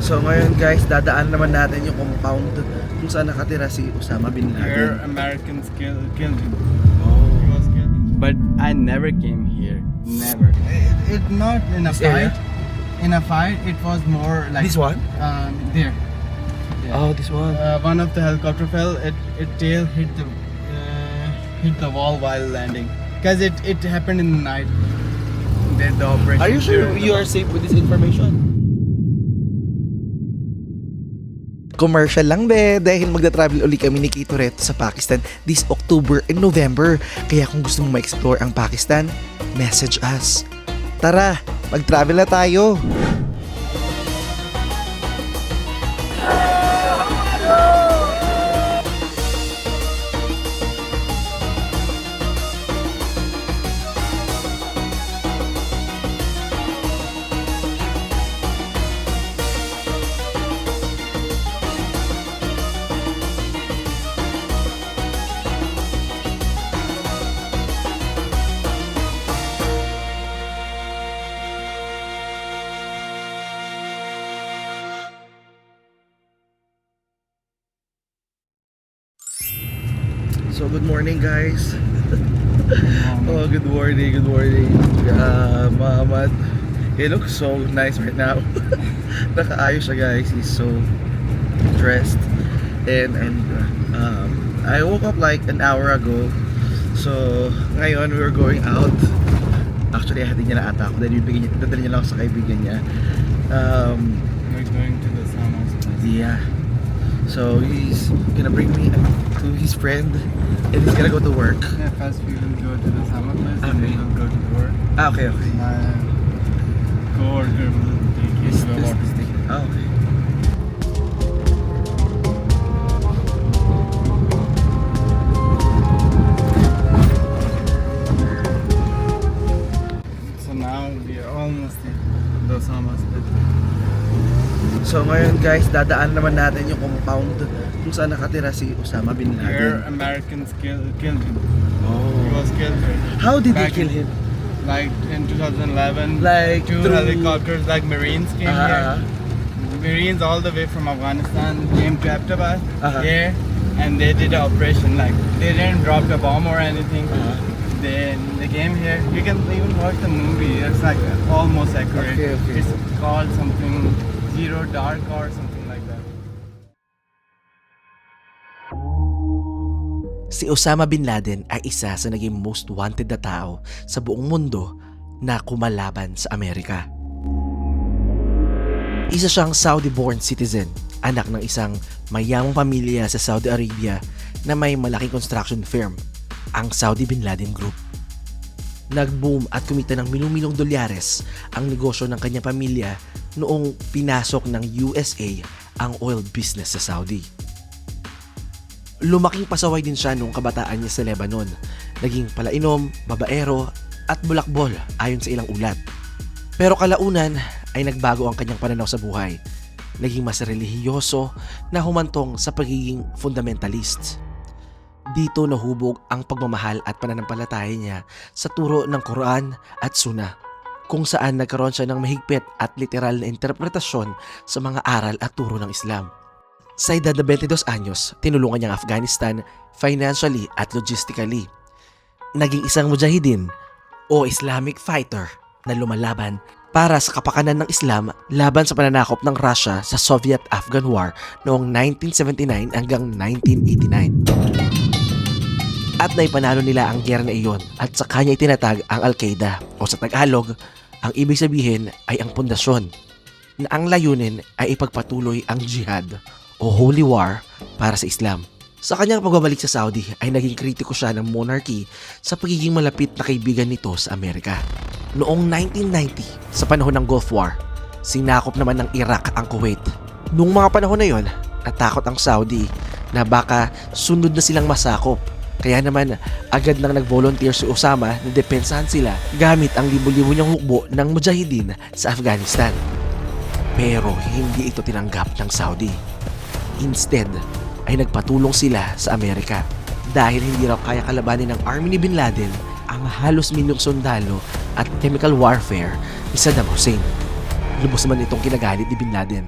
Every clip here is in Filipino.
So ngayon guys, dadaan naman natin yung compound kung saan nakatira si Osama Bin Here, Laden. Americans killed him. Oh. He was killed. But I never came here. Never. It not in a This fight. area? In a fight, it was more like This one? there. Oh, this one. One of the helicopter fell. It tail hit the wall while landing. Because it happened in the night. The operation. Are you sure you are safe with this information? Commercial lang be, dahil magda-travel uli kami ni Kito Reto sa Pakistan this October and November. Kaya kung gusto mong ma-explore ang Pakistan, message us. Tara, mag-travel na tayo! So good morning guys. Oh, good morning, good morning. Muhammad, he looks so nice right now. Nakaayos siya guys. He's so dressed. And I woke up like an hour ago. So ngayon we were going out. Actually, hatid niya na ata ako. Dahil dadali niya lang ako sa kaibigan niya. We're going to the Sama's place. Yeah. So he's gonna bring me to his friend and he's gonna go to work. Yeah, first we will go to the Sama place and Okay. then we'll go to the work. Ah, okay, okay. My co-worker will take you to the water station. Ah, okay. So now we are almost in the Sama's place. So ngayon guys, dadaan naman natin yung compound kung saan nakatira si Osama Bin Here, Laden. Americans killed him. He Oh. was killed here. How did they Back kill him? Like in 2011, Like two through- helicopters, like Marines came here. Marines all the way from Afghanistan came to Abbottabad here, and they did an operation. Like they didn't drop the bomb or anything. They came here. You can even watch the movie. It's like almost accurate. Okay, okay. It's called something Zero Dark or something like that. Si Osama Bin Laden ay isa sa naging most wanted na tao sa buong mundo na kumalaban sa Amerika. Isa siyang Saudi-born citizen, anak ng isang mayamang pamilya sa Saudi Arabia na may malaking construction firm, ang Saudi Bin Laden Group. Nag-boom at kumita ng milong-milong dolyares ang negosyo ng kanyang pamilya noong pinasok ng USA ang oil business sa Saudi. Lumaking pasaway din siya noong kabataan niya sa Lebanon. Naging palainom, babaero at bulakbol ayon sa ilang ulat. Pero kalaunan ay nagbago ang kanyang pananaw sa buhay. Naging mas relihiyoso na humantong sa pagiging fundamentalist. Dito nahubog ang pagmamahal at pananampalataya niya sa turo ng Quran at Sunnah, kung saan nagkaroon siya ng mahigpit at literal na interpretasyon sa mga aral at turo ng Islam. Sa edad na 22 anyos, tinulungan niya ang Afghanistan financially at logistically. Naging isang mujahidin o Islamic fighter na lumalaban para sa kapakanan ng Islam laban sa pananakop ng Russia sa Soviet-Afghan War noong 1979 hanggang 1989. At naipanalo nila ang giyera na iyon at sa kanya itinatag ang Al-Qaeda o sa Tagalog, ang ibig sabihin ay ang pundasyon na ang layunin ay ipagpatuloy ang jihad o holy war para sa Islam. Sa kanyang pagbabalik sa Saudi ay naging kritiko siya ng monarchy sa pagiging malapit na kaibigan nito sa Amerika. Noong 1990, sa panahon ng Gulf War, sinakop naman ng Iraq ang Kuwait. Noong mga panahon na yon, natakot ang Saudi na baka sunod na silang masakop. Kaya naman agad nang nag-volunteer si Osama na depensahan sila gamit ang libo-libo niyang hukbo ng mujahidin sa Afghanistan. Pero hindi ito tinanggap ng Saudi. Instead, ay nagpatulong sila sa Amerika dahil hindi raw kaya kalabanin ng army ni Bin Laden ang halos milyong sundalo at chemical warfare ni Saddam Hussein. Lubos naman itong kinagalit ni Bin Laden.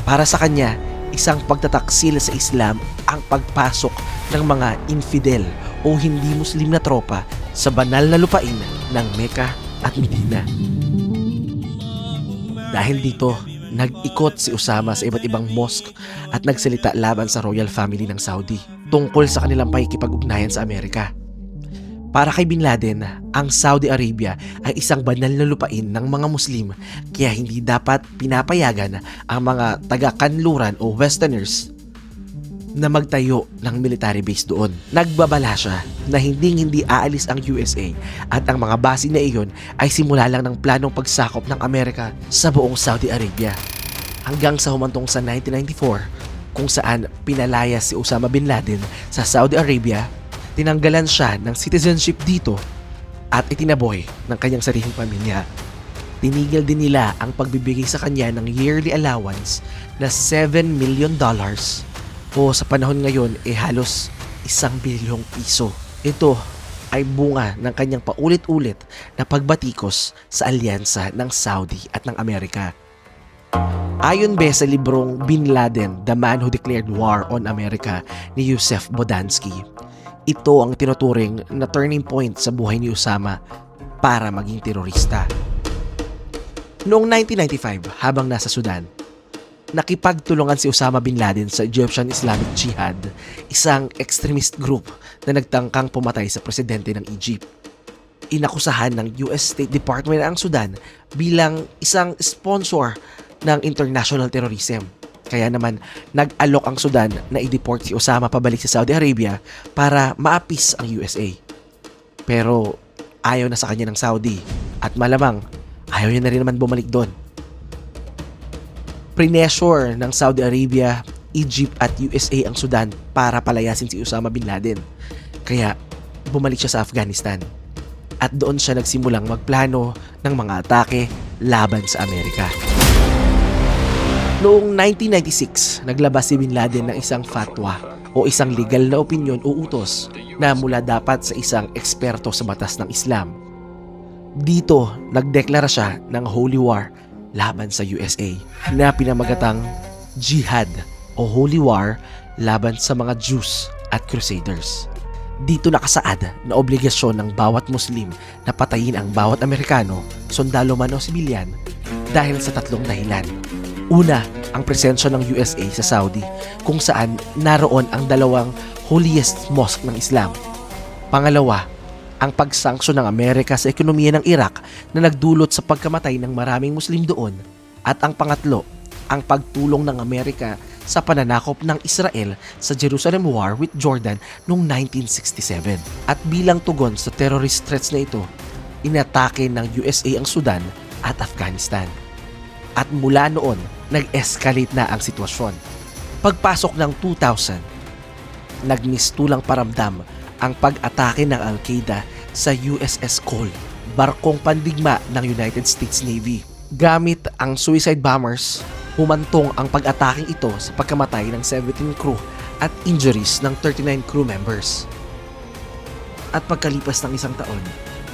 Para sa kanya, isang pagtataksil sa Islam ang pagpasok ng mga infidel o hindi Muslim na tropa sa banal na lupain ng Mecca at Medina. Dahil dito, nag-ikot si Osama sa iba't ibang mosque at nagsalita laban sa royal family ng Saudi tungkol sa kanilang pakikipag-ugnayan sa Amerika. Para kay Bin Laden, ang Saudi Arabia ay isang banal na lupain ng mga Muslim kaya hindi dapat pinapayagan ang mga taga-kanluran o westerners na magtayo ng military base doon. Nagbabala siya na hindi aalis ang USA at ang mga base na iyon ay simula lang ng planong pagsakop ng Amerika sa buong Saudi Arabia. Hanggang sa humantong sa 1994 kung saan pinalayas si Osama Bin Laden sa Saudi Arabia, tinanggalan siya ng citizenship dito at itinaboy ng kanyang sariling pamilya. Tinigil din nila ang pagbibigay sa kanya ng yearly allowance na $7 million o sa panahon ngayon halos 1 bilyong piso. Ito ay bunga ng kanyang paulit-ulit na pagbatikos sa alyansa ng Saudi at ng Amerika. Ayon sa librong Bin Laden, The Man Who Declared War on America ni Yusef Bodansky, ito ang tinuturing na turning point sa buhay ni Osama para maging terorista. Noong 1995, habang nasa Sudan, nakipagtulungan si Osama Bin Laden sa Egyptian Islamic Jihad, isang extremist group na nagtangkang pumatay sa presidente ng Egypt. Inakusahan ng US State Department ang Sudan bilang isang sponsor ng international terrorism. Kaya naman, nag-alok ang Sudan na i-deport si Osama pabalik sa Saudi Arabia para maapis ang USA. Pero ayaw na sa kanya ng Saudi at malamang ayaw niya na rin naman bumalik doon. Pressure ng Saudi Arabia, Egypt at USA ang Sudan para palayasin si Osama Bin Laden. Kaya bumalik siya sa Afghanistan. At doon siya nagsimulang magplano ng mga atake laban sa Amerika. Noong 1996, naglabas si Bin Laden ng isang fatwa o isang legal na opinyon o utos na mula dapat sa isang eksperto sa batas ng Islam. Dito, nagdeklara siya ng holy war laban sa USA na pinamagatang Jihad o Holy War laban sa mga Jews at Crusaders. Dito nakasaad na obligasyon ng bawat Muslim na patayin ang bawat Amerikano, sundalo man o sibilyan dahil sa 3 dahilan. Una, ang presensya ng USA sa Saudi kung saan naroon ang 2 holiest mosque ng Islam. Pangalawa, ang pagsanksyon ng Amerika sa ekonomiya ng Iraq na nagdulot sa pagkamatay ng maraming Muslim doon. At ang pangatlo, ang pagtulong ng Amerika sa pananakop ng Israel sa Jerusalem War with Jordan noong 1967. At bilang tugon sa terrorist threats na ito, inatake ng USA ang Sudan at Afghanistan. At mula noon, nag-escalate na ang sitwasyon. Pagpasok ng 2000, nagmistulang paramdam ang pag-atake ng Al-Qaeda sa USS Cole, barkong pandigma ng United States Navy. Gamit ang suicide bombers, humantong ang pag-atake ito sa pagkamatay ng 17 crew at injuries ng 39 crew members. At pagkalipas ng 1 taon,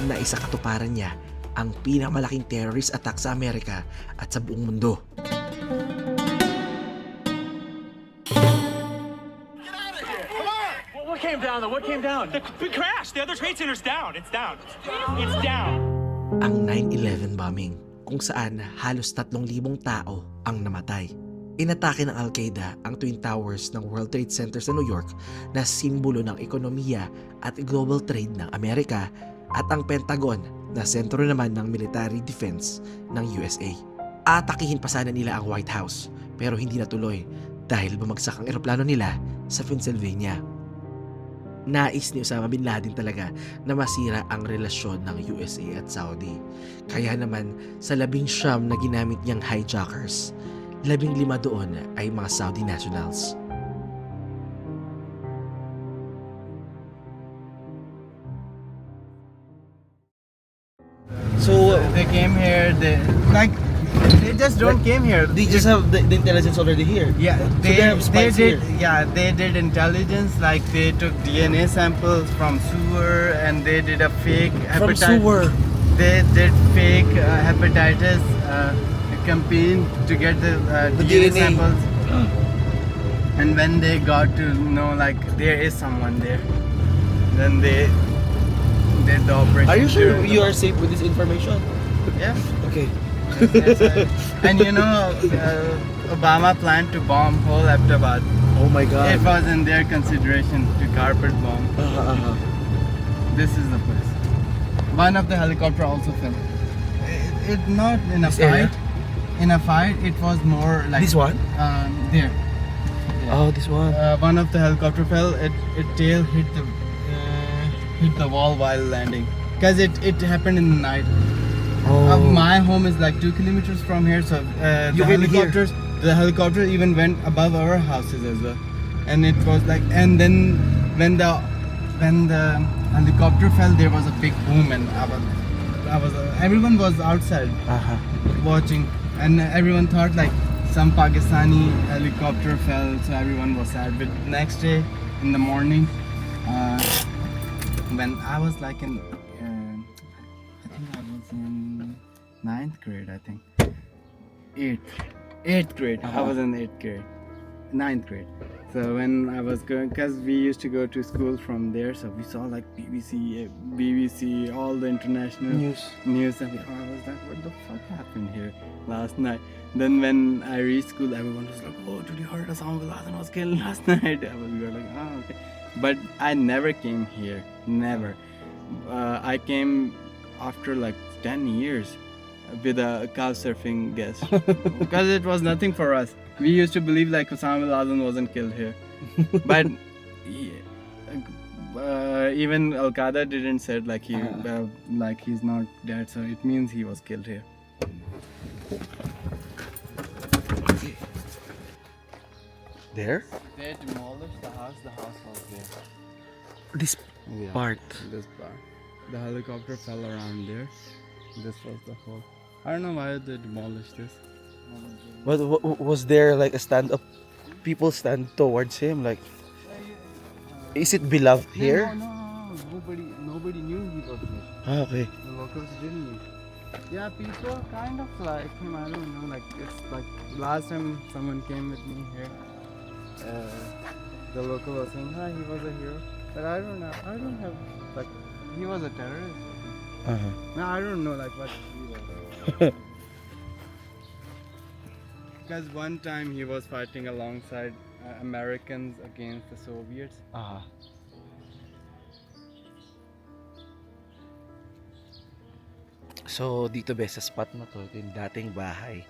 naisakatuparan niya ang pinakamalaking terrorist attack sa Amerika at sa buong mundo. What came down? The crash. The other trade center's down. It's down. It's down. Ang 9/11 bombing, kung saan halos 3,000 tao ang namatay. Inatake ng Al-Qaeda ang Twin Towers ng World Trade Center sa New York na simbolo ng ekonomiya at global trade ng Amerika at ang Pentagon na sentro naman ng military defense ng USA. Atakihin pa sana nila ang White House pero hindi natuloy dahil bumagsak ang eroplano nila sa Pennsylvania. Nais ni Osama Bin Laden talaga na masira ang relasyon ng USA at Saudi. Kaya naman sa 19 na ginamit niyang hijackers, 15 doon ay mga Saudi nationals. So, They came here, they just don't came here. they just have the intelligence already here. Yeah, they have spies did. here. Yeah, they did intelligence. Like they took DNA samples from sewer, and they did a fake From hepatitis. sewer. They did fake hepatitis campaign to get the The DNA DNA. samples. And when they got to know like there is someone there, then they did the operation. Are you sure during the you are safe with this information? Yes. Okay. And you know, Obama planned to bomb whole Ahmedabad. Oh my God. It was in their consideration to carpet bomb. This is the place. One of the helicopter also fell. It not in a This fight. area? In a fight, it was more like This one? there. Oh, this one. One of the helicopter fell. It tail hit the wall while landing. Cause it happened in the night. My home is like 2 kilometers from here, so You can hear. the helicopter even went above our houses as well, and it was like, and then when the helicopter fell, there was a big boom, and everyone was outside watching, and everyone thought like some Pakistani helicopter fell, so everyone was sad. But next day in the morning, when I was like in I think I was in 9th grade, I think. 8th grade. I was in 8th grade. 9th grade. So when I was going, because we used to go to school from there, so we saw like BBC, all the international news, and I was like, what the fuck happened here last night? Then when I reached school, everyone was like, oh, did you heard Osama bin Laden was killed last night? We were like, oh, okay. But I never came here, never. I came after like 10 years with a couch surfing guest because it was nothing for us. We used to believe like Osama bin Laden wasn't killed here, but even Al Qaeda didn't said like he's not dead, so it means he was killed here. There? They demolished the house. The house was there. This part. This part. The helicopter fell around there. This was the whole. I don't know why they demolished this. But was there like a stand up? People stand towards him. Like, is it beloved here? No. Nobody knew he was here. Okay. The locals didn't know. Yeah, people kind of like him. I don't know. Like it's like last time someone came with me here. The local was saying, "Hi, he was a hero," but I don't know. I don't have like he was a terrorist. No, I don't know like what he was. Because one time he was fighting alongside Americans against the Soviets. So, dito ba sa spot na to, ito yung dating bahay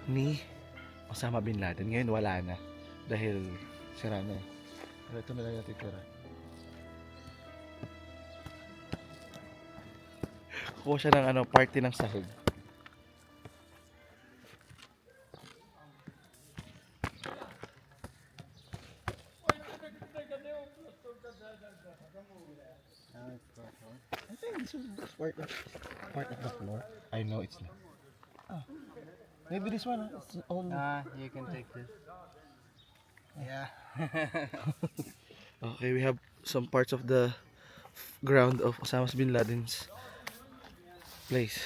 ni Osama Bin Laden. Ngayon wala na. Dahil sira na eh. Pero ito na lang natin tira. Kuha siya ng party ng sahig. I think this is part of the floor. I know it's not. Maybe this one. It's all. You can take this. Yeah. Okay, we have some parts of the ground of Osama Bin Laden's place.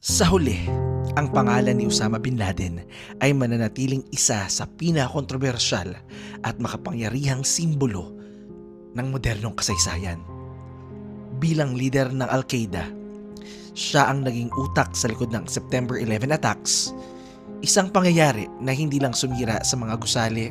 Sa huli, ang pangalan ni Osama Bin Laden ay mananatiling isa sa pinakakontrobersyal at makapangyarihang simbolo ng modernong kasaysayan. Bilang leader ng Al-Qaeda, siya ang naging utak sa likod ng September 11 attacks, isang pangyayari na hindi lang sumira sa mga gusali,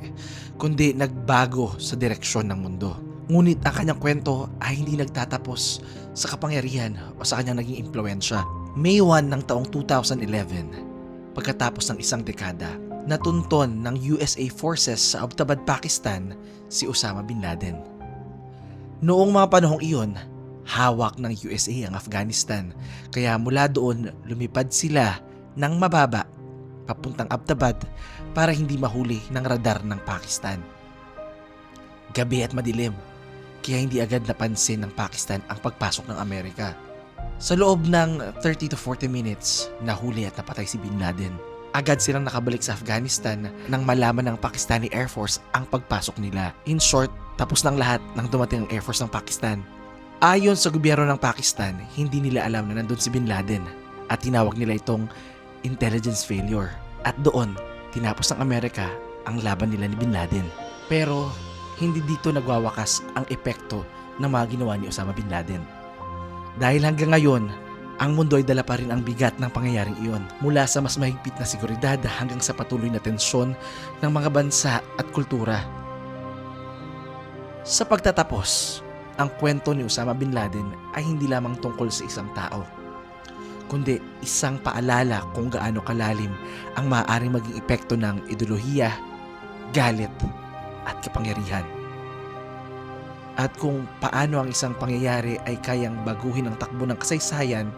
kundi nagbago sa direksyon ng mundo. Ngunit ang kanyang kwento ay hindi nagtatapos sa kapangyarihan o sa kanyang naging impluwensya. May 1 ng taong 2011, pagkatapos ng isang dekada, natunton ng USA forces sa Abbottabad, Pakistan si Osama Bin Laden. Noong mga panahong iyon, hawak ng USA ang Afghanistan, kaya mula doon lumipad sila ng mababa papuntang Abbottabad para hindi mahuli ng radar ng Pakistan. Gabi at madilim, kaya hindi agad napansin ng Pakistan ang pagpasok ng Amerika. Sa loob ng 30 to 40 minutes, nahuli at napatay si Bin Laden. Agad silang nakabalik sa Afghanistan nang malaman ng Pakistani Air Force ang pagpasok nila. In short, tapos ng lahat nang dumating ang Air Force ng Pakistan. Ayon sa gobyerno ng Pakistan, hindi nila alam na nandun si Bin Laden at tinawag nila itong intelligence failure At doon, tinapos ng Amerika ang laban nila ni Bin Laden. Pero hindi dito nagwawakas ang epekto ng mga ginawa ni Osama Bin Laden. Dahil hanggang ngayon, ang mundo ay dala pa rin ang bigat ng pangyayaring iyon, mula sa mas mahigpit na seguridad hanggang sa patuloy na tensyon ng mga bansa at kultura. Sa pagtatapos, ang kwento ni Osama Bin Laden ay hindi lamang tungkol sa isang tao, kundi isang paalala kung gaano kalalim ang maaaring maging epekto ng ideolohiya, galit, at kapangyarihan. At kung paano ang isang pangyayari ay kayang baguhin ang takbo ng kasaysayan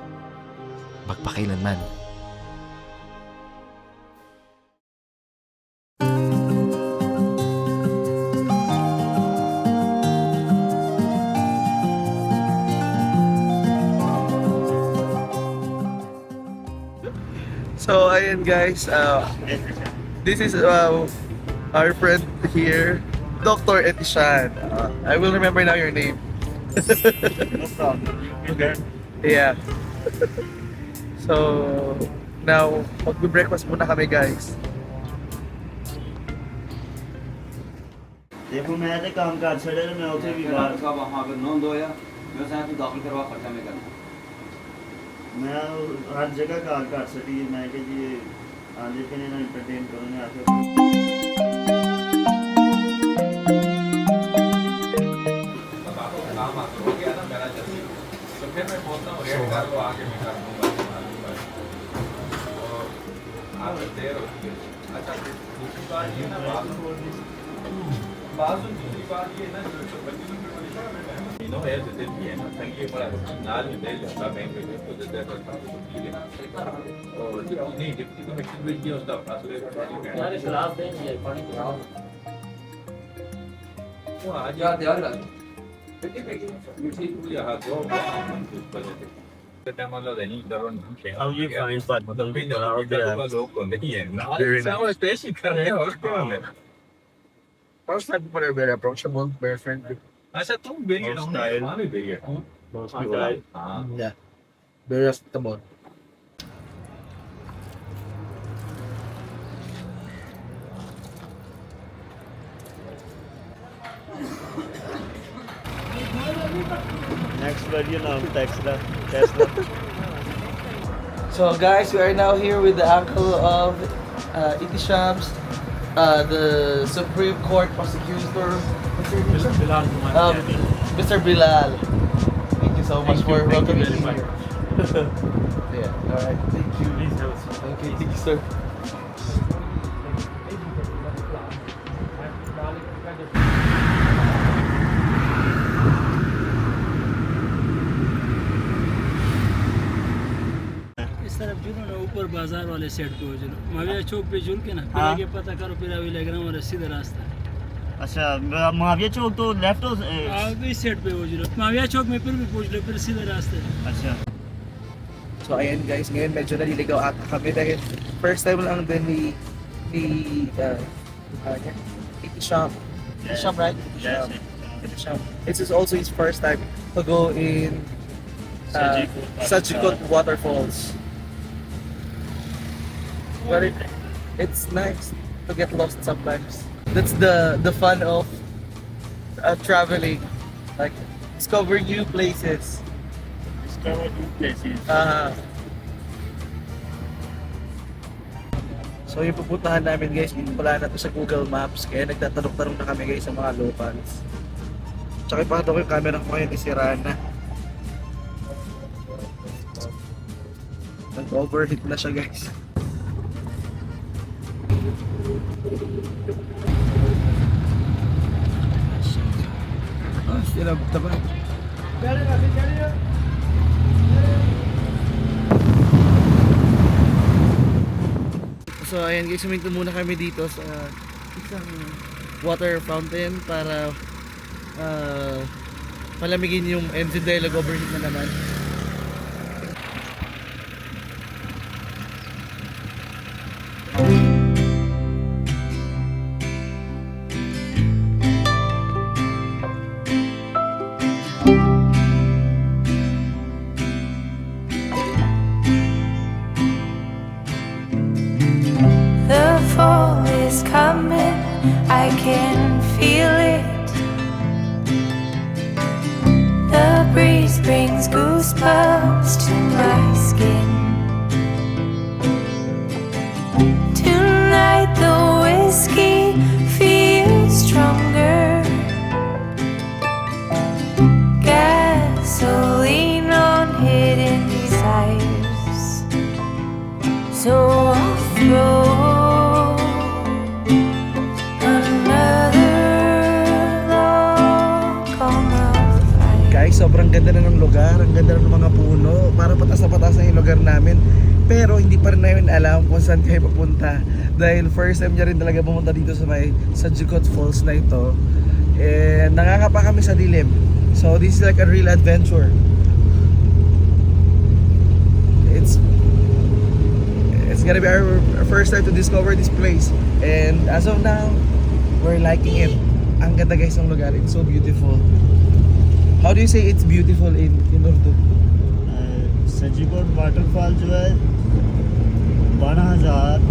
magpakailanman. So, ayan guys, this is our friend here, Dr. Etishan. I will remember now your name. No problem. Okay. Yeah. So, now, magbe-breakfast muna kami guys. देखो मैं तो काम कर छड़े मैं उसे भी बाहर का वहाँ पर नोंद होया मैं साथ तो दाखिल करवा खर्चा में करना मैं हर जगह काम कर सकती है मैं कि जी आने के लिए ना एंटरटेन करूँगा आके हो गया ना मेरा जल्दी तो फिर मैं बोलता हूँ रेट कर लो आके मैं कर दूँगा और आप देर होती है अच्छा दूसरी बात ये ना बाजू दूसरी बात ये ना जो बच्चे नो है जो भी है ना संख्या बड़ा नाल में दे जाता बैंक में तो दे देता और नहीं डिप्टी को मैक्सिमम वेज किया उसका फासले यार क्लास देंगे पानी पिलाओ वो आज यार यार मिठी पूरी हाथ दो How you find but मतलब भी लोग को नहीं है ना सब स्पेशल कर रहे हैं और क्या है First time people are very approachable, very friendly. अच्छा तुम बेरिए हो ना वहाँ भी बेरिए हाँ Yeah. Very acceptable. next version of Tesla Tesla So guys, we are now here with the uncle of Itishams, the Supreme Court prosecutor. What's your name? Mr. Bilal. Thank you so much for welcoming me here. Yeah, alright, thank you. Okay, thank you sir. इस तरफ जुलो ना ऊपर बाजार वाले साइड पे हो जुलो माविया चौक पे जुल के ना फिर हाँ। आगे पता करो फिर अभी लेग्राम वाला सीधा रास्ता है अच्छा महावीर चौक तो लेफ्ट हो आगे इस साइड पे हो जुलो माविया चौक में फिर भी पूछ लो फिर सीधा रास्ता है अच्छा So ayan guys, ngayon medyo naliligaw ata kami dahil first time lang din ni Itisham. Itisham, right? yes Itisham. This is also his first time to go in Sajikot waterfalls. But it's nice to get lost sometimes. That's the fun of traveling, like discover new places. discover new places So yung pupuntahan namin guys, wala na to sa Google Maps, kaya nagtatanong-tanong na kami guys sa mga locals. Tsaka ipakita ko yung camera ko ngayon, isira na. Nag-overheat na siya guys. Still up the back. So ayan guys, huminto muna kami dito sa isang water fountain para palamigin yung engine dahil nag-overheat na naman. close to my skin. Tonight the whiskey feels stronger. Gasoline on hidden desires. So I'll throw Guys, sobrang ganda na ng lugar, ang ganda na ng mga puno. Para patas na yung lugar namin. Pero hindi pa rin namin alam kung saan kayo papunta. Dahil first time niya rin talaga pumunta dito sa Jukot Falls na ito. And nangangapa kami sa dilim. So this is like a real adventure. It's gonna be our first time to discover this place. And as of now, we're liking it. Ang ganda guys ng lugar, it's so beautiful. How do you say it's beautiful in Urdu? सजीकोट वाटरफॉल जो है 12,000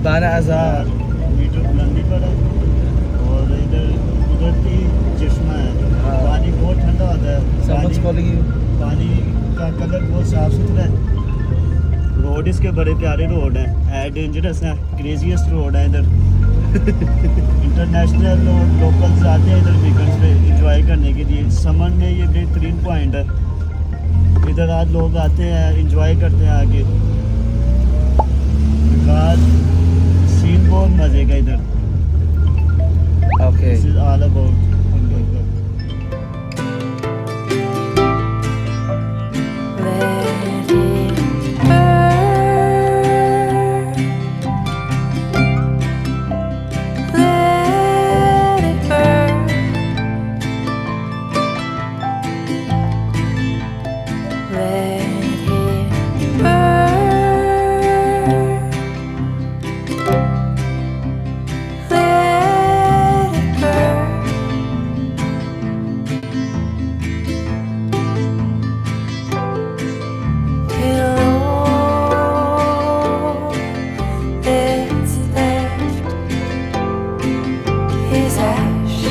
12,000 मीटर बुलंदी पर है और इधर कुदरती चश्मा है हाँ। पानी बहुत ठंडा होता है Someone's calling you. पानी का कलर बहुत साफ सुथरा है रोड इसके बड़े प्यारे रोड है डेंजरस है क्रेजीएस्ट रोड है इधर इंटरनेशनल और लोकल्स आते हैं इधर वीकेंड्स पे एंजॉय करने के लिए समर में ये बेहतरीन पॉइंट है इधर आज लोग आते हैं एंजॉय करते हैं आके बिकॉज सीन बहुत मजे का इधर Okay. This is all about Let it burn. Let it burn. Let it burn. Let it burn. Till all that's left is ash.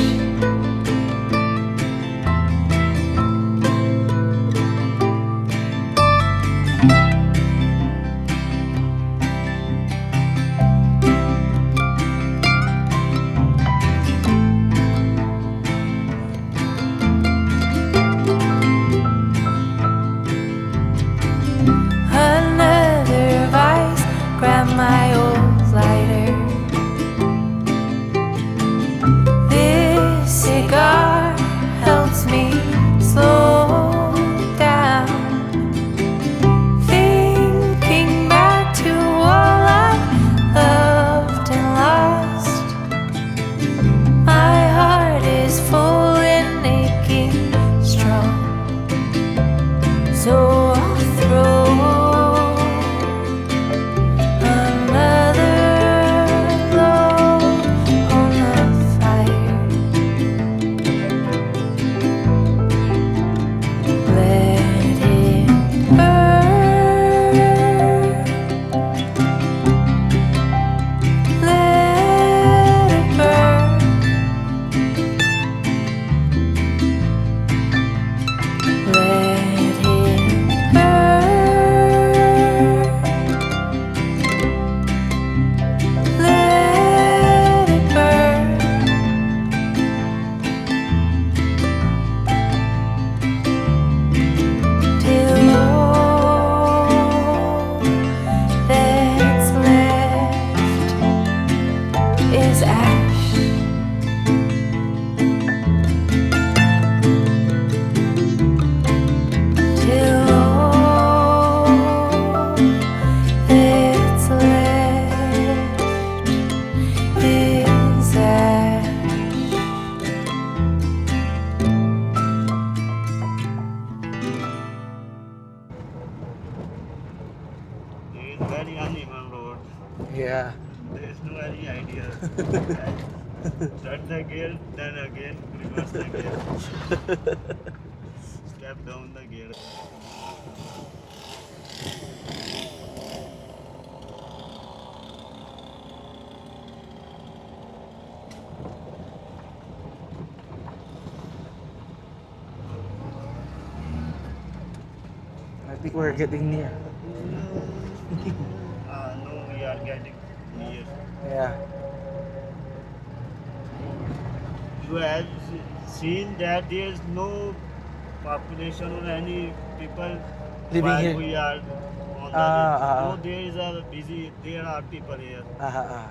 Another vice, grab my old lighter. This cigar helps me slow down. Thinking back to all I loved and lost. My heart is full and aching strong. So I'll throw another log on the fire. Let it burn. Let it burn. Let it burn. Let it burn. Till all that's left is ash. Till all that's left is ash. It is very uneven road. Yeah. There is no any idea. Start the gear, then again reverse the gear. Step down the gear. think we're getting near. No, we are getting near. Yeah. You have seen that there is no population or any people Living while here. we are on the No, there is a busy. There are people here.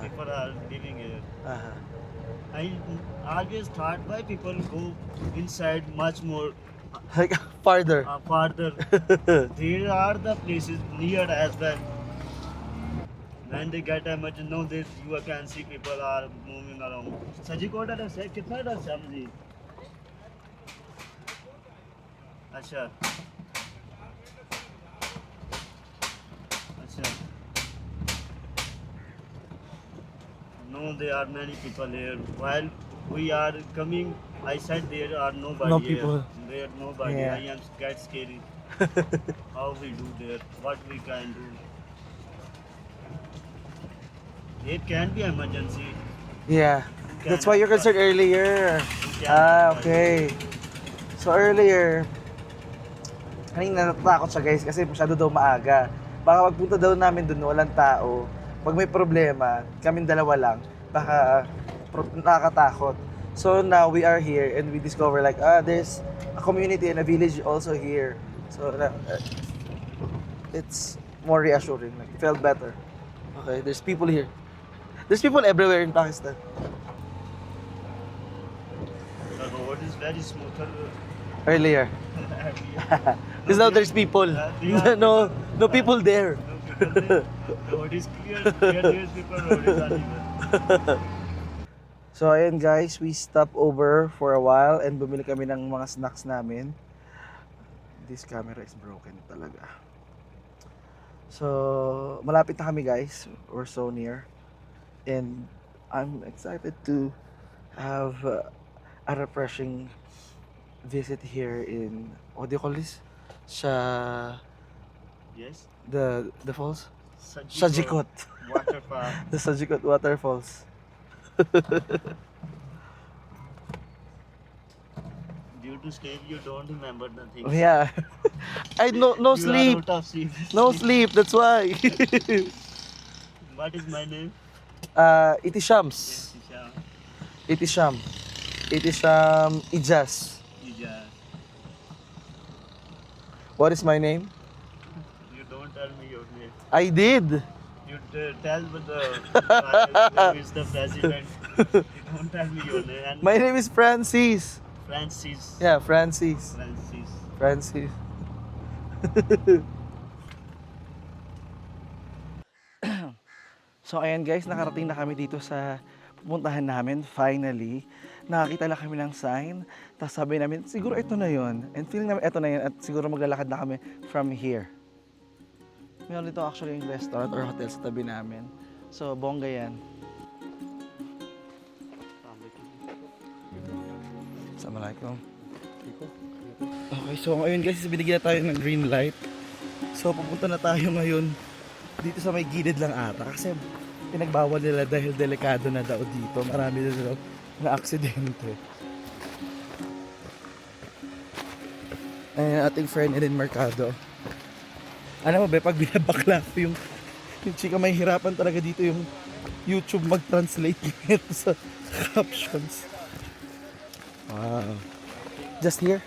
People are living here. I always thought why people go inside much more Like farther. farther. There are the places near as well. When they get emergency, no, you can see people are moving around. Saji ko order है कितना डर समझी? अच्छा. अच्छा. No, there are many people here. While we are coming, I said there are nobody No here. people. There nobody. Yeah. I am get scary. How we do there? What we can do? It can be emergency. Yeah. That's why you're concerned earlier. Okay. So earlier, kanina natatakot siya guys kasi masyado daw maaga. Baka pagpunta daw namin dun, walang tao. Pag may problema, kaming dalawa lang, baka nakakatakot. So now we are here and we discover like, there's a community and a village also here. So it's more reassuring. Like, it felt better. Okay, there's people here. There's people everywhere in Pakistan. The road is very smoother. Earlier. Because now there's people. no people there. No people there. The road is clear. There is people. Road is uneven. So ayan guys, we stopped over for a while and bumili kami ng mga snacks namin. This camera is broken talaga. So malapit na kami guys. We're so near. And I'm excited to have a refreshing visit here in, what do you call this? Yes. The falls? Sajikot. Sajikot. Water park. The Sajikot waterfalls. Due to sleep, you don't remember the things. Yeah. I no You sleep. are out of sleep. No sleep, that's why. What is my name? It is Shams. Yes, Isha. It is Sham. It is Sham Ijaz. Ija. What is my name? You don't tell me your name. I did. You tell with who is the president. You don't tell me your name. And My name is Francis. Francis. Yeah, Francis. Francis. Francis. So ayan guys, nakarating na kami dito sa pupuntahan namin. Finally, nakakita lang kami ng sign. Tapos sabi namin, siguro ito na yon. And feeling namin ito na yun at siguro maglalakad na kami from here. Meron dito actually yung restaurant or hotel sa tabi namin. So bongga yan. Assalamualaikum. Okay, so ngayon guys, binigyan na tayo ng green light. So pupunta na tayo ngayon dito sa may gilid lang ata kasi pinagbawal nila dahil delikado na daw dito. Marami na daw na aksidente. Ayan ating friend Eden Mercado. Ano mo ba, pag binabakla ko yung chika, may hirapan talaga dito yung YouTube mag-translate nito sa captions. Wow. Just here?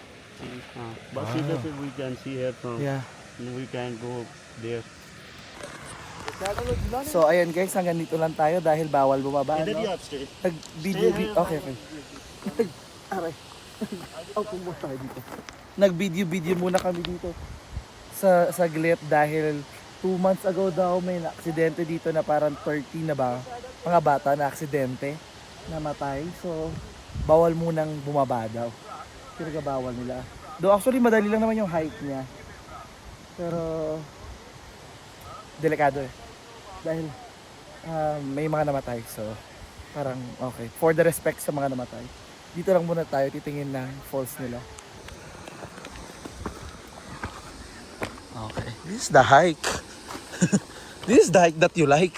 But we can see here from. Yeah. We can go there. So ayan guys, hanggang dito lang tayo dahil bawal bumaba. Either you No? have stay. Nag-video, okay. Aray. Muna tayo dito. Nag-video muna kami dito sa saglit dahil 2 months ago daw may aksidente dito na parang 30 na ba mga bata na aksidente, namatay. So bawal munang bumaba daw. Talaga bawal nila. Though actually madali lang naman yung hike niya. Pero delikado eh. Dahil may mga namatay. So parang okay. For the respect sa mga namatay. Dito lang muna tayo titingin ng falls nila. Okay. This is the hike. This is the hike that you like.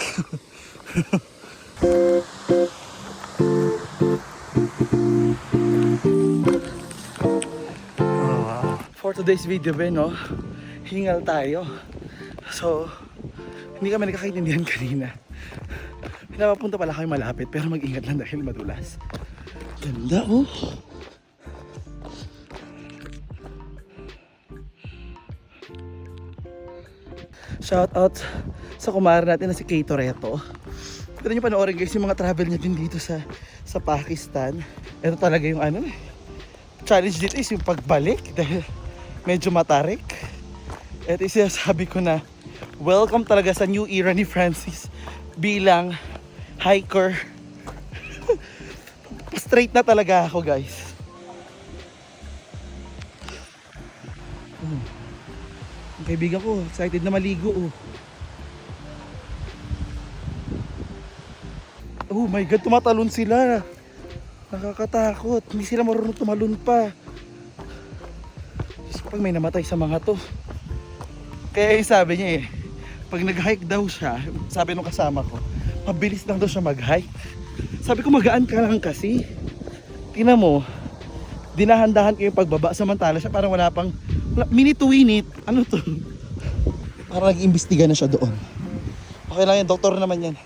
For today's video, Ben, no? hingal tayo. So, hindi kami nagkakaintindihan kanina. Pinapapunta pala kami malapit pero mag-ingat lang dahil madulas. Ganda oh. Shout out sa kumare natin na si Kay Toretto. Pwede nyo panoorin guys yung mga travel niya din dito sa Pakistan. Ito talaga yung ano challenge dito is yung pagbalik dahil medyo matarik. Ito yung sinasabi ko na welcome talaga sa new era ni Francis bilang hiker. Straight na talaga ako guys. Ang kaibigan ko excited na maligo oh. Oh my god, tumatalon sila. Nakakatakot. Hindi sila marunong tumalon pa. Diyos ko, pag may namatay sa mga to. Kaya yung sabi niya eh, pag nag-hike daw siya, sabi nung kasama ko, mabilis lang daw siya mag-hike. Sabi ko, magaan ka lang kasi. Tingnan mo, dinahandahan ko yung pagbaba, samantala siya parang wala pang minute to minute. Ano to? Parang nag-iimbestiga na siya doon. Okay lang yan, doktor naman yan.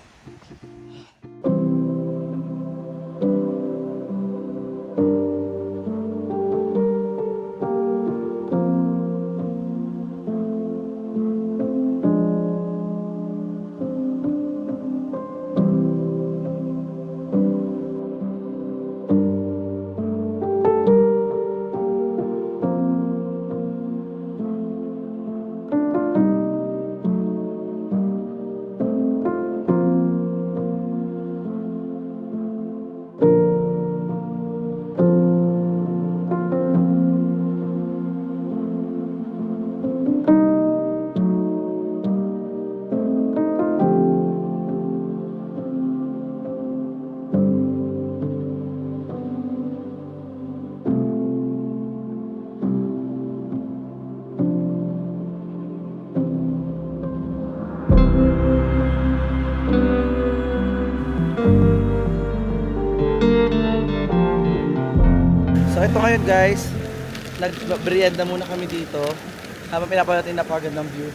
So ito ngayon guys, nag-merienda muna kami dito habang pinapanood natin napakagandang view.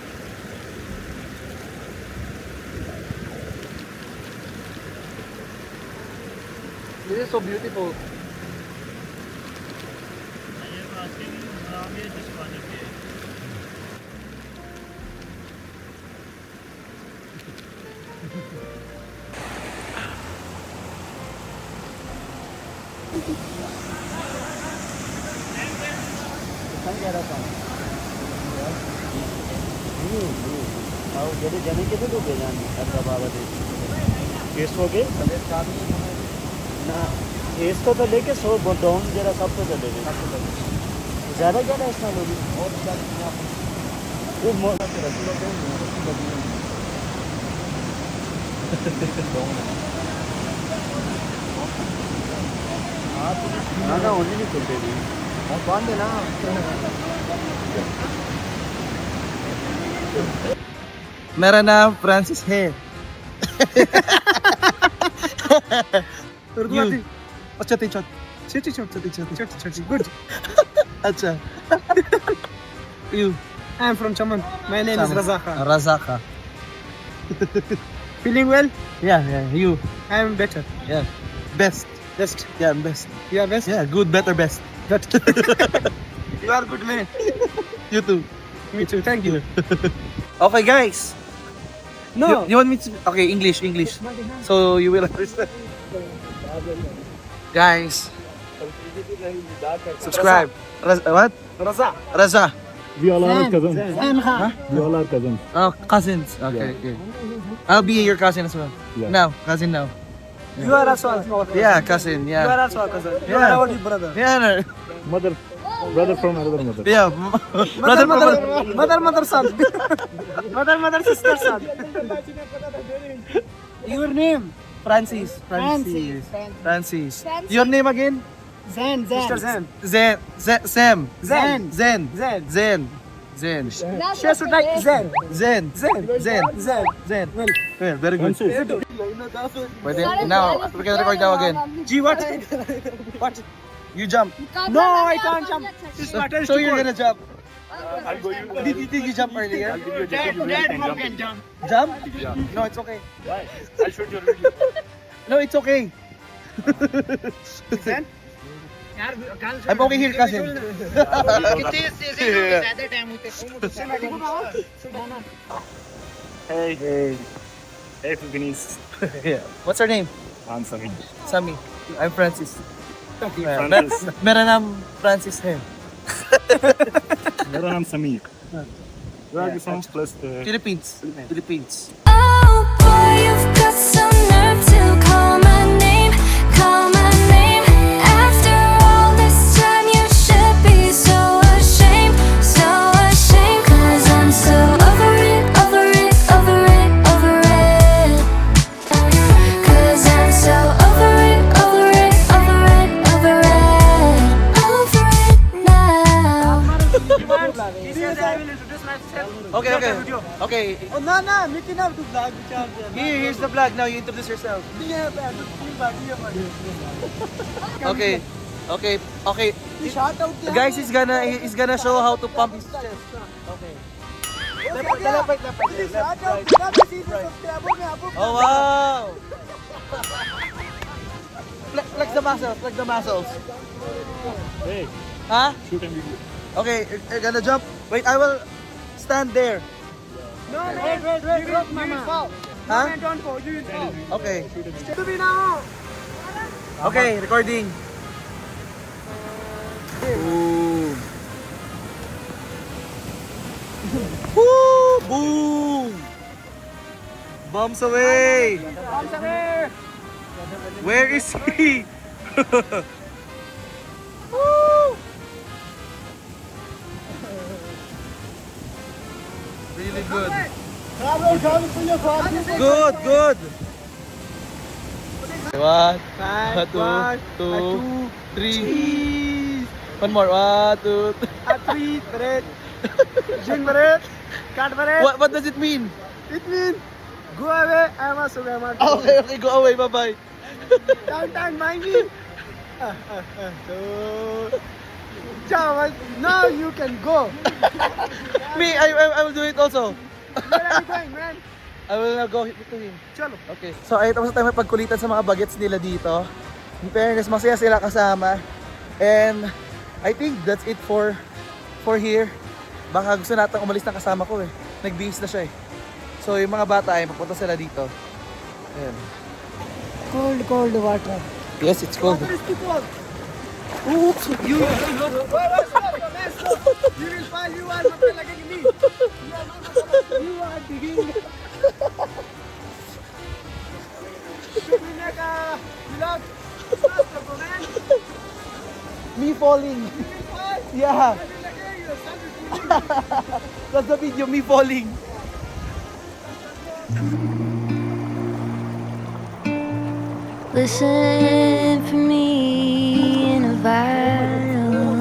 This is so beautiful. जाने के तो बेजान हैदराबाद केस हो गए ना इसको तो लेके 100 डाउन जरा सब तो चले गए ज़्यादा क्या है इसका लोग और ना ओनली नहीं खुलते भी बांध देना Meron na Francis hair. You. Chati chat. Chati chat. Chati. Good. Acha. You. I am from Chaman. My name is Razaka. Razaka. Feeling well? Yeah. You. I am better. Yeah. Best. Yeah, I'm best. You are best? Yeah, good, better, best. You are good man. You too. Me too. Thank you. Okay, guys. No. You want me to? Okay, English. So you will understand. Guys, subscribe. What? Raza. We all are cousins. Huh? We all are cousins. Oh, cousins. Okay. I'll be your cousin as well. Yeah. Now, cousin now. You are also our cousin. Yeah, cousin. You Yeah. are also our cousin. You Yeah. are our brother. Yeah. No. Brother from another mother. Yeah. Mother, son. Mother, sister, son. Your name? Francis. Your name again? Zen. Sister Zen. Sam. Zen. Zen. She has to type Zen. Zen. Well, very good. Pwede. Now, we can record now again. G, what? What? You jump. No, I can't jump. This water is So too you're cold. gonna jump. I'll go you. Did you jump earlier? I'll give you a jacket. You wear it and jump. Jump? Yeah. No, it's okay. Why? I'll shoot your video. No, it's okay. I'm okay here, cousin. Hey. Hey. Hey, Philippines. Yeah. What's your name? I'm Samir. Sami. I'm Francis. Francis. Meron naam Francis है. मेरा नाम Sameer. Where are you from? Plus Philippines. Philippines. Oh boy, you've got some nerve to call my name, call my name. After all this time, you should be so ashamed, so ashamed. 'Cause I'm so over it, over it, over it, over it. 'Cause I'm so over it, over it, over it, over it, over it now. Okay, okay. Okay. Oh, no, make enough to vlog. Here's the vlog. Now you introduce yourself. Okay. Okay. Okay. Guys, he's gonna show how to pump his chest. Okay. Left, right. Oh wow! Flex the muscles. Flex the muscles. Hey, Huh? shoot and video. Okay, you're gonna jump. Wait, I will stand there. No, wait, you will fall. Huh? Don't go, you will fall. Okay. To be now. Okay, recording. Boom. Woo! Boom! Bombs away! Come here. Where is he? Woo! Really good. Good, good. One, two, three. One more. One, two, three. Three, Beret. Jing Beret. Cut Beret. What does it mean? It means go away. I'm a sugar man. Okay, okay, go away. Bye-bye. Down, mind me. So, now you can go. Me, I will do it also. Where are you going, man? I will now go to him. Chalo. Okay. So ay tapos na tayo magpagkulitan sa mga bagets nila dito. In fairness, masaya sila kasama. And I think that's it for here. Baka gusto natin umalis ng kasama ko eh. Nagbihis na siya eh. So yung mga bata ay magpunta sila dito. Ayan. Cold water. Yes, it's cold. Oops! You! You will fall, you are not like me. You are digging. Should we make a vlog? Man. Me falling! Yeah! That's the video, me falling! Listen for me in a violin.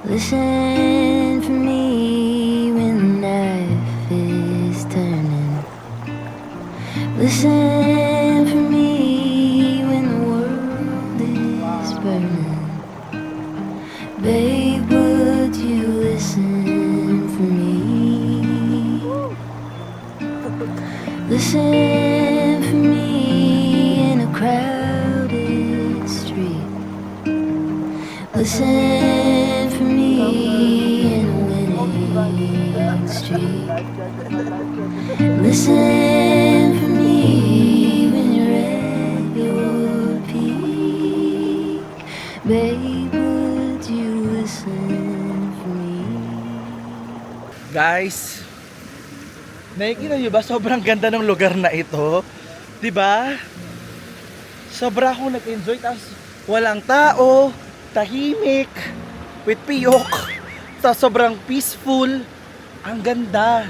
Listen for me when the knife is turning. Listen for me when the world is burning. Babe, would you listen for me? Listen for me in a crowded street. Listen for me in a winning street. Listen for me when you're at your peak. Babe, would you listen for me? Guys, nakikita nyo ba sobrang ganda ng lugar na ito? Diba? Sobra akong nag-enjoy, tapos walang tao, tahimik, with piyok, tapos sobrang peaceful. Ang ganda.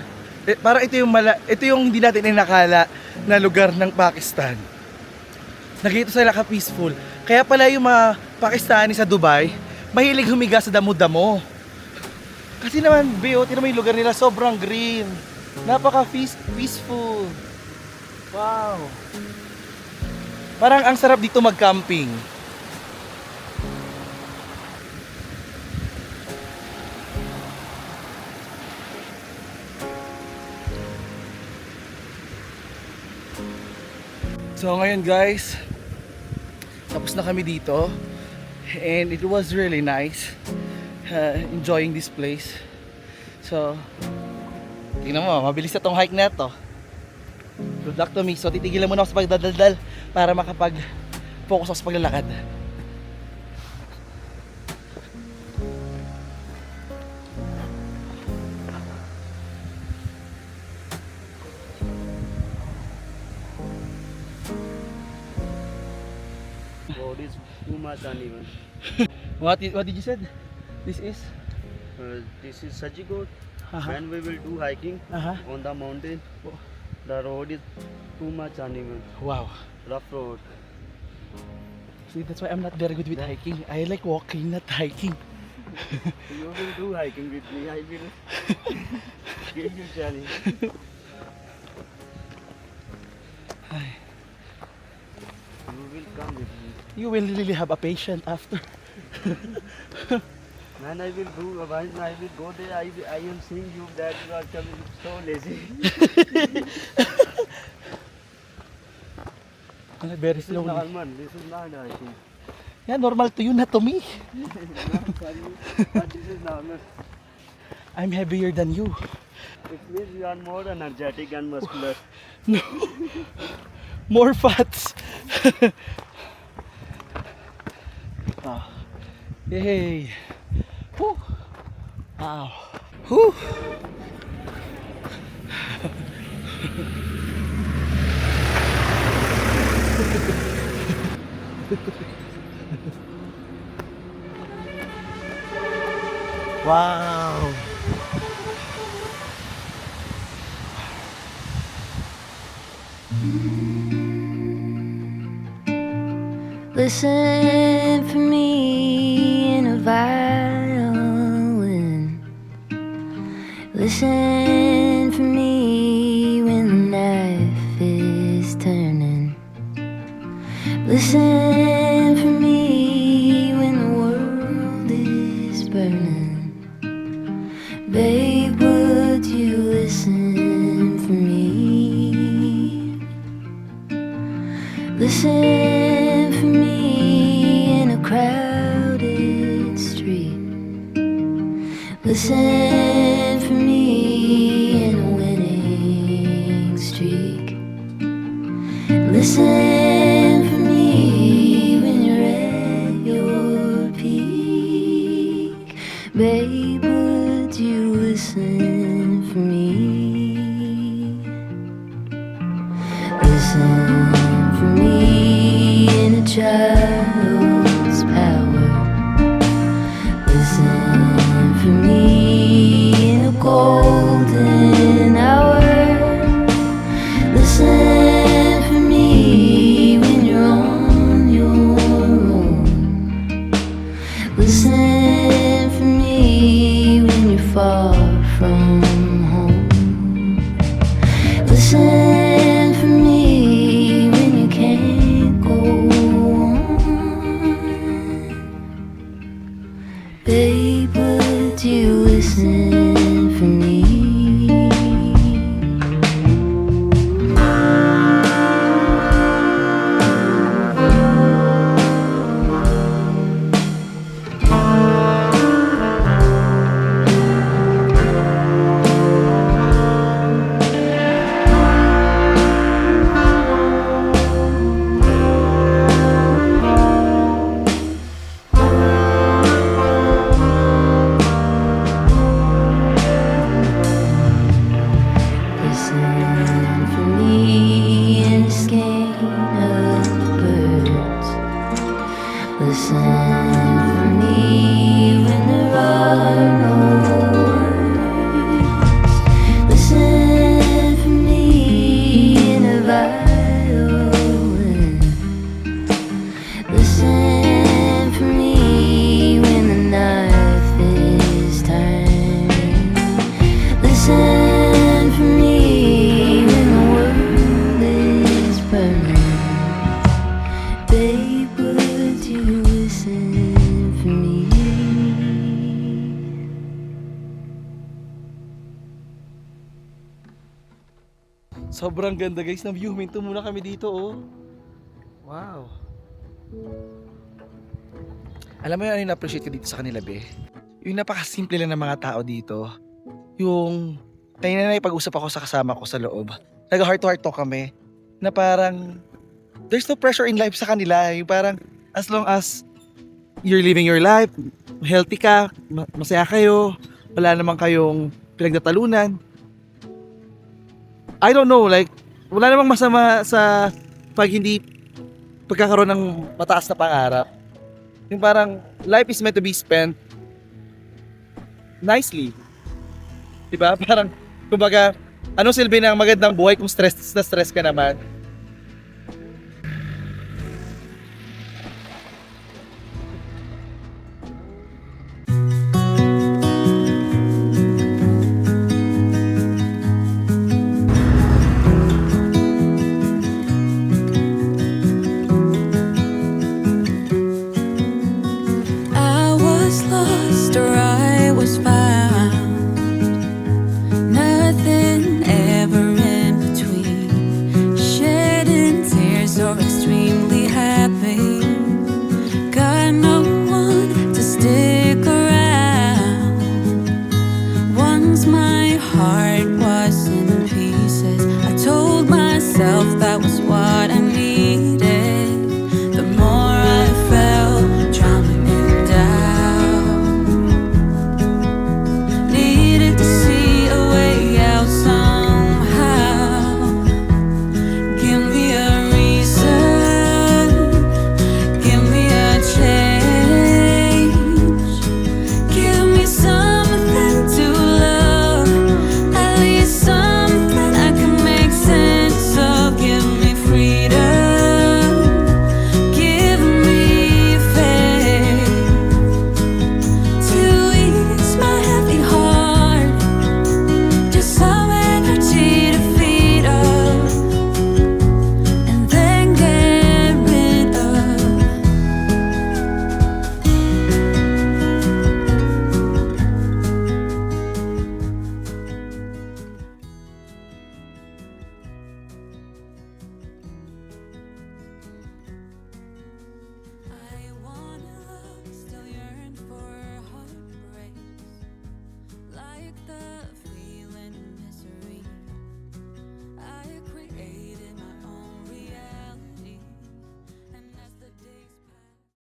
Parang ito yung hindi natin inakala na lugar ng Pakistan. Nagito sila ka-peaceful. Kaya pala yung mga Pakistani sa Dubai, mahilig humiga sa damo-damo. Kasi naman, tingnan mo yung lugar nila, sobrang green. Napaka-peaceful. Wow. Parang ang sarap dito mag-camping. So ngayon guys, tapos na kami dito. And it was really nice enjoying this place. So, tingnan mo, mabilis na tong hike na to. Good luck to me. So titigilan muna ako sa pagdadaldal para makapag-focus ako sa paglalakad. Road is too much uneven. What did you said? This is? This is Sajikot. Uh-huh. When we will do hiking Uh-huh. on the mountain, the road is too much uneven. Wow. Rough road. See, that's why I'm not very good with hiking. I like walking, not hiking. You will do hiking with me. I will give you challenge. You will come with me. You will really have a patient after. Man, I will do. When I will go there, I am seeing you that you are coming so lazy. Very This is slowly. normal. This is not hiking. Yeah, normal to you, not to me. But this is normal. I'm heavier than you. It means you are more energetic and muscular. No. More fats. Ah. Yay. Whew. Wow. Whew. Wow. Listen for me in a violin. Listen for me when the knife is turning. Listen for me when the world is burning. Babe, would you listen for me? Listen for me in a crowded street. Listen for me in a winning streak. Listen for me when you're at your peak. Babe, would you listen for me? Listen for me in a child's power. Listen for me in a golden hour. Listen for me when you're on your own. Listen for me when you're far from home. Listen for me when you can't go on. Babe, would you listen for me? Listen for me in a skein of birds. Listen for me when there are no words. Listen for me in a violin. Listen for me when the knife is turned. Listen for me when the world is burning. Babe, would you listen for me? Sobrang ganda guys ng view. Huminto muna kami dito oh. Wow. Alam mo yung na-appreciate ko dito sa kanila, be? Yung napakasimple lang ng mga tao dito. Yung, kanina na ipag-usap ako sa kasama ko sa loob. Nag-heart to heart talk kami. Na parang, there's no pressure in life sa kanila. Yung parang, as long as you're living your life, healthy ka, masaya kayo, wala naman kayong pinagtatalunan. I don't know, like, wala namang masama sa pagkakaroon ng mataas na pangarap. Yung parang, life is meant to be spent nicely. Diba? Parang, kumbaga, anong silbi ng magandang buhay kung stress na stress ka naman? I was lost or I was found. Nothing ever in between. Shedding tears or extreme